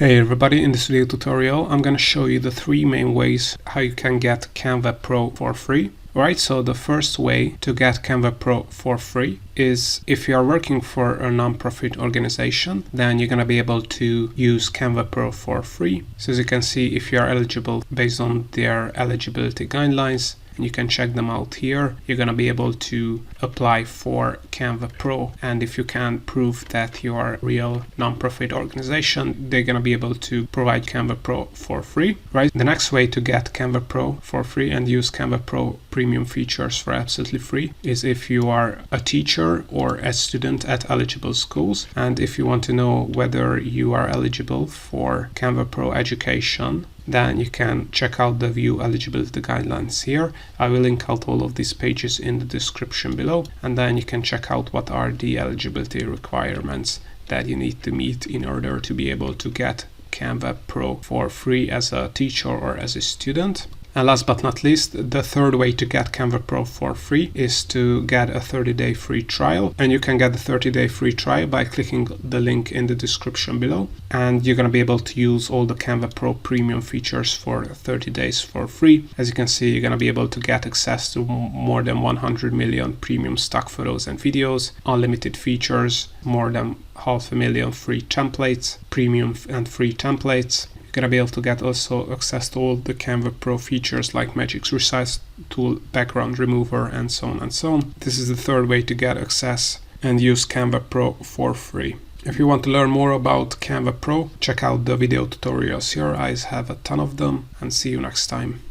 Hey everybody, in this video tutorial I'm going to show you the three main ways how you can get Canva Pro for free. Right, so the first way to get Canva Pro for free is if you are working for a non-profit organization, then you're going to be able to use Canva Pro for free. So as you can see, if you are eligible based on their eligibility guidelines, and you can check them out here, you're going to be able to apply for Canva Pro. And if you can prove that you are a real non-profit organization, they're going to be able to provide Canva Pro for free, right? The next way to get Canva Pro for free and use Canva Pro premium features for absolutely free is if you are a teacher or a student at eligible schools. And if you want to know whether you are eligible for Canva Pro education, then you can check out the view eligibility guidelines here. I will link out all of these pages in the description below, and then you can check out what are the eligibility requirements that you need to meet in order to be able to get Canva Pro for free as a teacher or as a student. And last but not least, the third way to get Canva Pro for free is to get a 30-day free trial. And you can get the 30-day free trial by clicking the link in the description below. And you're going to be able to use all the Canva Pro premium features for 30 days for free. As you can see, you're going to be able to get access to more than 100 million premium stock photos and videos, unlimited features, more than 500,000 free templates, premium and free templates. You're going to be able to get also access to all the Canva Pro features like Magic's Resize tool, background remover, and so on and so on. This is the third way to get access and use Canva Pro for free. If you want to learn more about Canva Pro, check out the video tutorials here. I have a ton of them, and see you next time.